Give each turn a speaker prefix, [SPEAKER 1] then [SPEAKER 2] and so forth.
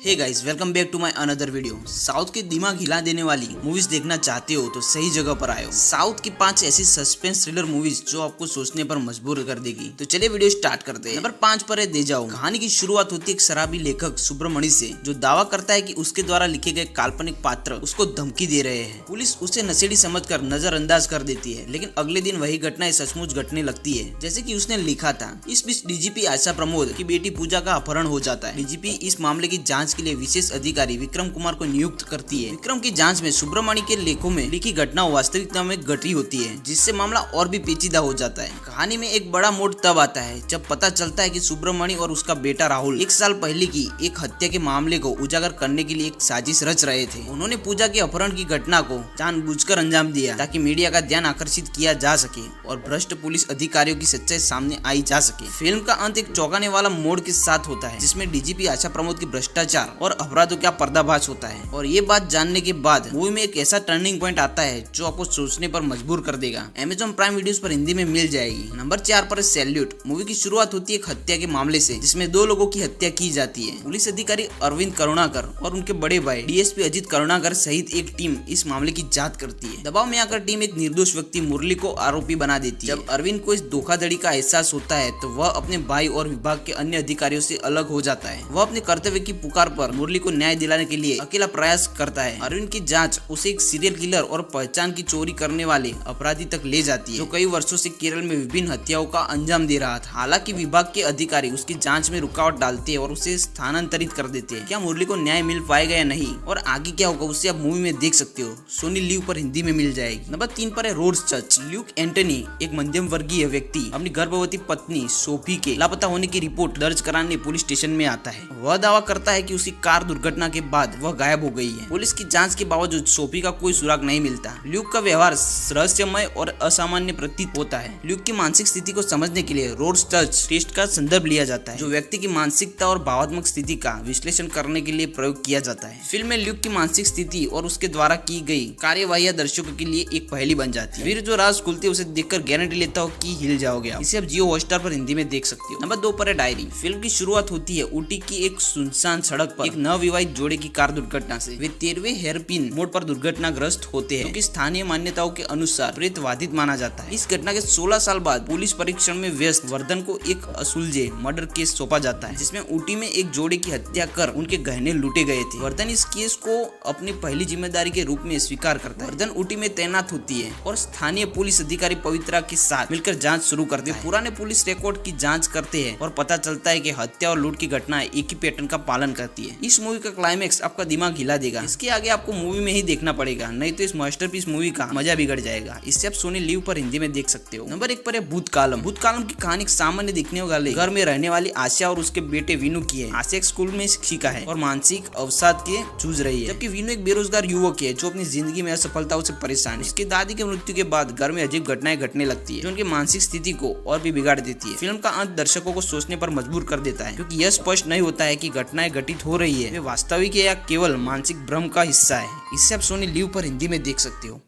[SPEAKER 1] Hey guys, welcome back to my another video. South के दिमाग हिला देने वाली मूवीज देखना चाहते हो तो सही जगह पर आए हो। साउथ की 5 ऐसी सस्पेंस थ्रिलर मूवीज जो आपको सोचने पर मजबूर कर देगी। तो चलिए वीडियो स्टार्ट करते हैं। नंबर 5 पर है दे जाओ। कहानी की शुरुआत होती है एक शराबी लेखक सुब्रमणि से, जो दावा करता है कि उसके द्वारा लिखे गए काल्पनिक पात्र उसको धमकी दे रहे हैं। पुलिस उसे नशेड़ी समझकर नजरअंदाज कर देती है, लेकिन अगले दिन वही घटनाएं सचमुच घटने लगती है जैसे कि उसने लिखा था। इस बीच डीजीपी आशा प्रमोद की बेटी पूजा का अपहरण हो जाता है। डीजीपी इस मामले की जांच के लिए विशेष अधिकारी विक्रम कुमार को नियुक्त करती है। विक्रम की जांच में सुब्रमणि के लेखों में लिखी घटना वास्तविकता में घटी होती है, जिससे मामला और भी पेचीदा हो जाता है। कहानी में एक बड़ा मोड़ तब आता है जब पता चलता है कि सुब्रमणि और उसका बेटा राहुल 1 साल पहले की एक हत्या के मामले को उजागर करने के लिए एक साजिश रच रहे थे। उन्होंने पूजा के अपहरण की घटना को जानबूझकर अंजाम दिया ताकि मीडिया का ध्यान आकर्षित किया जा सके और भ्रष्ट पुलिस अधिकारियों की सच्चाई सामने आई जा सके। फिल्म का अंत एक चौंकाने वाला मोड़ के साथ होता है, जिसमें डीजीपी आशा प्रमोद की भ्रष्टाचार और अपराधों का पर्दाफाश होता है। और ये बात जानने के बाद मूवी में एक ऐसा टर्निंग पॉइंट आता है जो आपको सोचने पर मजबूर कर देगा। Amazon प्राइम वीडियोस पर हिंदी में मिल जाएगी। नंबर 4 पर सैल्यूट। मूवी की शुरुआत होती है एक हत्या के मामले से, जिसमें 2 लोगों की हत्या की जाती है। पुलिस अधिकारी अरविंद करुणाकर और उनके बड़े भाई डीएसपी अजित करुणाकर सहित एक टीम इस मामले की जांच करती है। दबाव में आकर टीम एक निर्दोष व्यक्ति मुरली को आरोपी बना देती है। जब अरविंद को इस धोखाधड़ी का एहसास होता है तो वह अपने भाई और विभाग के अन्य अधिकारियों से अलग हो जाता है। वह अपने कर्तव्य की पुकार पर मुरली को न्याय दिलाने के लिए अकेला प्रयास करता है। अरविंद की जांच उसे एक सीरियल किलर और पहचान की चोरी करने वाले अपराधी तक ले जाती है, जो कई वर्षों से केरल में विभिन्न हत्याओं का अंजाम दे रहा था। हालांकि विभाग के अधिकारी उसकी जांच में रुकावट डालते हैं और उसे स्थानांतरित कर देते हैं। क्या मुरली को न्याय मिल पाएगा या नहीं और आगे क्या होगा उसे आप मूवी में देख सकते हो। सोनी लिव पर हिंदी में मिल जाएगी। नंबर 3 पर है रोड्स चर्च। ल्यूक एंटनी एक मध्यम वर्गीय व्यक्ति अपनी गर्भवती पत्नी सोफी के लापता होने की रिपोर्ट दर्ज कराने पुलिस स्टेशन में आता है। वह दावा करता है कि उसकी कार दुर्घटना के बाद वह गायब हो गई है। पुलिस की जांच के बावजूद सोफी का कोई सुराग नहीं मिलता। ल्यूक का व्यवहार रहस्यमय और असामान्य प्रतीत होता है। ल्यूक की मानसिक स्थिति को समझने के लिए रोड्स चर्च टेस्ट का संदर्भ लिया जाता है, जो व्यक्ति की मानसिकता और भावात्मक स्थिति का विश्लेषण करने के लिए प्रयोग किया जाता है। फिल्म में ल्यूक की मानसिक स्थिति और उसके द्वारा की गई कार्यवाही दर्शकों के लिए एक पहेली बन जाती है। फिर जो राज खुलते उसे देखकर गारंटी लेता हो कि हिल जाओगे आप। इसे आप जियो हॉटस्टार पर हिंदी में देख सकते हो। नंबर 2 पर है डायरी। फिल्म की शुरुआत होती है ऊटी की एक सुनसान सड़क पर एक नवविवाहित जोड़े की कार दुर्घटना से। वे 13वें हेयरपिन मोड़ पर दुर्घटनाग्रस्त होते हैं, क्योंकि स्थानीय मान्यताओं के अनुसार प्रेतवाधित माना जाता है। इस घटना के 16 साल बाद पुलिस परीक्षण में व्यस्त वर्धन को एक असुलझे मर्डर केस सौंपा जाता है, जिसमें ऊटी में एक जोड़े की हत्या कर उनके गहने लूटे गए थे। वर्धन इस केस को अपनी पहली जिम्मेदारी के रूप में स्वीकार करता है। वर्धन ऊटी में तैनात होती है और स्थानीय पुलिस अधिकारी पवित्रा के साथ मिलकर जांच शुरू करते हैं। पुराने पुलिस रिकॉर्ड की जांच करते हैं और पता चलता है कि हत्या और लूट की घटनाएं एक ही पैटर्न का पालन करती है। इस मूवी का क्लाइमेक्स आपका दिमाग हिला देगा। इसके आगे आपको मूवी में ही देखना पड़ेगा, नहीं तो इस मास्टरपीस मूवी का मजा बिगड़ जाएगा। इससे आप सोनी लिव पर हिंदी में देख सकते हो। नंबर 1 पर है भूतकालम। भूतकालम की कहानी सामान्य दिखने वाले घर में रहने वाली आशा और उसके बेटे विनू की है। आशा एक स्कूल में शिक्षिका है और मानसिक अवसाद के जूझ रही है, जबकि विनू एक बेरोजगार युवक है जो अपनी जिंदगी में असफलताओं से परेशान है। उसकी दादी की मृत्यु के बाद घर में अजीब घटनाएं घटने लगती है, जो उनकी मानसिक स्थिति को और भी बिगाड़ देती है। फिल्म का अंत दर्शकों को सोचने पर मजबूर कर देता है, क्योंकि यह स्पष्ट नहीं होता है कि घटनाएं घटित हो रही है वे वास्तविक है या केवल मानसिक भ्रम का हिस्सा है। इससे आप सोनी लिव पर हिंदी में देख सकते हो।